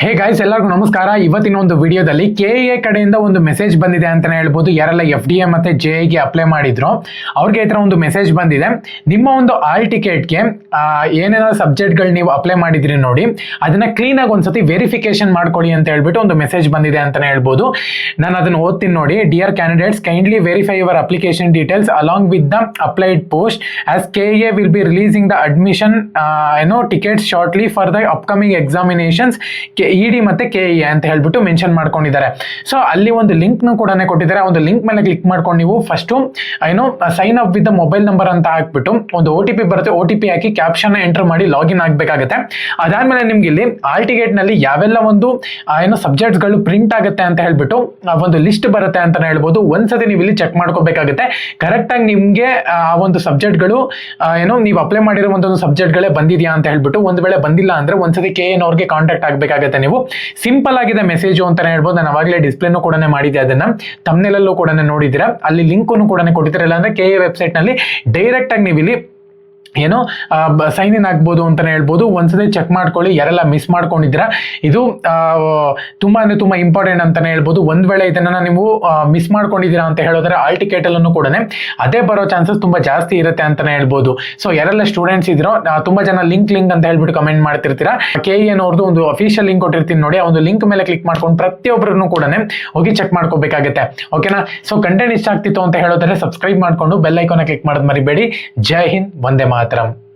Hey guys, ಎಲ್ಲರಿಗೂ ನಮಸ್ಕಾರ. ಇವತ್ತಿನ ಒಂದು ವಿಡಿಯೋದಲ್ಲಿ ಕೆಎ ಕಡೆಯಿಂದ ಒಂದು ಮೆಸೇಜ್ ಬಂದಿದೆ ಅಂತಾನೆ ಹೇಳ್ಬೋದು. ಯಾರೆಲ್ಲ FDA ಮತ್ತೆ JE ಅಪ್ಲೈ ಮಾಡಿದ್ರು ಅವ್ರಿಗೆ ಈ ತರ ಒಂದು ಮೆಸೇಜ್ ಬಂದಿದೆ. ನಿಮ್ಮ ಒಂದು ಆಲ್ ಟಿಕೆಟ್ಗೆ ಏನೇನಾದ್ರು ಸಬ್ಜೆಕ್ಟ್ಗಳು ನೀವು ಅಪ್ಲೈ ಮಾಡಿದ್ರಿ ನೋಡಿ, ಅದನ್ನ ಕ್ಲೀನ್ ಆಗಿ ಒಂದ್ಸತಿ ವೆರಿಫಿಕೇಶನ್ ಮಾಡ್ಕೊಳ್ಳಿ ಅಂತ ಹೇಳ್ಬಿಟ್ಟು ಒಂದು ಮೆಸೇಜ್ ಬಂದಿದೆ ಅಂತಾನೆ ಹೇಳ್ಬೋದು. ನಾನು ಅದನ್ನ ಓದ್ತೀನಿ ನೋಡಿ. Dear candidates, kindly verify your application details along with the applied post as KA will be releasing the admission tickets shortly for the upcoming examinations ED ಮತ್ತೆ KE ಅಂತ ಹೇಳ್ಬಿಟ್ಟು ಮೆನ್ಷನ್ ಮಾಡ್ಕೊಂಡಿದ್ದಾರೆ. ಸೊ ಅಲ್ಲಿ ಒಂದು ಲಿಂಕ್ ನು ಕೂಡ ಕೊಟ್ಟಿದ್ದಾರೆ. ಒಂದು ಲಿಂಕ್ ಮೇಲೆ ಕ್ಲಿಕ್ ಮಾಡ್ಕೊಂಡು ನೀವು first sign up with mobile number ಅಂತ ಹಾಕ್ಬಿಟ್ಟು ಒಂದು OTP ಬರುತ್ತೆ. OTP ಹಾಕಿ ಕ್ಯಾಪ್ಷನ್ ಎಂಟರ್ ಮಾಡಿ ಲಾಗಿನ್ ಆಗಬೇಕಾಗುತ್ತೆ. ಅದಾದ್ಮೇಲೆ ನಿಮ್ಗೆ ಇಲ್ಲಿ ಆಲ್ ಟಿಕೆಟ್ ನಲ್ಲಿ ಯಾವೆಲ್ಲ ಒಂದು ಸಬ್ಜೆಕ್ಟ್ಸ್ ಗಳು ಪ್ರಿಂಟ್ ಆಗುತ್ತೆ ಅಂತ ಹೇಳ್ಬಿಟ್ಟು ಒಂದು ಲಿಸ್ಟ್ ಬರುತ್ತೆ ಅಂತಾನೆ ಹೇಳ್ಬೋದು. ಒಂದ್ಸತಿ ನೀವು ಇಲ್ಲಿ ಚೆಕ್ ಮಾಡ್ಕೋಬೇಕಾಗುತ್ತೆ ಕರೆಕ್ಟ್ ಆಗಿ ನಿಮ್ಗೆ ಆ ಒಂದು ಸಬ್ಜೆಕ್ಟ್ ಗಳು ನೀವು ಅಪ್ಲೈ ಮಾಡಿರೋ ಒಂದು ಸಬ್ಜೆಕ್ಟ್ ಗಳೇ ಬಂದಿದ್ಯಾ ಅಂತ ಹೇಳ್ಬಿಟ್ಟು. ಒಂದ್ ವೇಳೆ ಬಂದಿಲ್ಲ ಅಂದ್ರೆ ಒಂದ್ಸತಿ KN ಅವ್ರಿಗೆ ಕಾಂಟ್ಯಾಕ್ಟ್ ಆಗ್ಬೇಕಾಗುತ್ತೆ. ನೀವು ಸಿಂಪಲ್ ಆಗಿದೆ ಮೆಸೇಜ್ ಅಂತಾನೆ ಹೇಳ್ಬೋದು. ನಾನು ಅವಾಗಲೇ ಡಿಸ್ಪ್ಲೇನು ಕೂಡ ಮಾಡಿದ್ದೆ, ಅದನ್ನ ತಮ್ನೆಲಲ್ಲೂ ಕೂಡ ನೋಡಿದ್ದೀರಾ. ಅಲ್ಲಿ ಲಿಂಕ್ ಕೂಡ ಕೊಟ್ಟಿದ್ದಾರೆ. ಇಲ್ಲ ಅಂದ್ರೆ KA ವೆಬ್ಸೈಟ್ ನಲ್ಲಿ ಡೈರೆಕ್ಟ್ ಆಗಿ ನೀವು ಇಲ್ಲಿ ಸೈನ್ ಇನ್ ಆಗ್ಬೋದು ಅಂತಾನೆ ಹೇಳ್ಬೋದು. ಒಂದ್ಸತಿ ಚೆಕ್ ಮಾಡ್ಕೊಳ್ಳಿ ಯಾರೆಲ್ಲ ಮಿಸ್ ಮಾಡ್ಕೊಂಡಿದ್ದೀರಾ. ಇದು ತುಂಬಾ ಅಂದ್ರೆ ತುಂಬಾ ಇಂಪಾರ್ಟೆಂಟ್ ಅಂತಾನೆ ಹೇಳ್ಬೋದು. ಒಂದ್ ವೇಳೆ ಇದನ್ನ ನೀವು ಮಿಸ್ ಮಾಡ್ಕೊಂಡಿದ್ದೀರಾ ಅಂತ ಹೇಳಿದ್ರೆ ಆಲ್ ಟಿಕೆಟ್ ಅಲ್ಲೂ ಕೂಡ ಅದೇ ಬರೋ ಚಾನ್ಸಸ್ ತುಂಬಾ ಜಾಸ್ತಿ ಇರುತ್ತೆ ಅಂತಾನೆ ಹೇಳ್ಬೋದು. ಸೊ ಯಾರೆಲ್ಲ ಸ್ಟೂಡೆಂಟ್ಸ್ ಇದ್ರೋ ತುಂಬಾ ಜನ ಲಿಂಕ್ ಅಂತ ಹೇಳ್ಬಿಟ್ಟು ಕಮೆಂಟ್ ಮಾಡ್ತಿರ್ತೀರಾ. KN ಅವ್ರದ್ದು ಒಂದು ಅಫಿಷಿಯಲ್ ಲಿಂಕ್ ಕೊಟ್ಟಿರ್ತೀನಿ ನೋಡಿ, ಆ ಒಂದು ಲಿಂಕ್ ಮೇಲೆ ಕ್ಲಿಕ್ ಮಾಡ್ಕೊಂಡು ಪ್ರತಿಯೊಬ್ಬರನ್ನು ಕೂಡ ಹೋಗಿ ಚೆಕ್ ಮಾಡ್ಕೋಬೇಕಾಗುತ್ತೆ. ಓಕೆನಾ? ಸೊ ಕಂಟೆಂಟ್ ಇಷ್ಟ ಆಗ್ತಿತ್ತು ಅಂತ ಹೇಳಿದ್ರೆ ಸಬ್ಸ್ಕ್ರೈಬ್ ಮಾಡ್ಕೊಂಡು ಬೆಲ್ ಐಕಾನ್ ಕ್ಲಿಕ್ ಮಾಡೋದು ಮರಿಬೇಡಿ. ಜೈ ಹಿಂದ್, ವಂದೇ ಮಾತರಂ.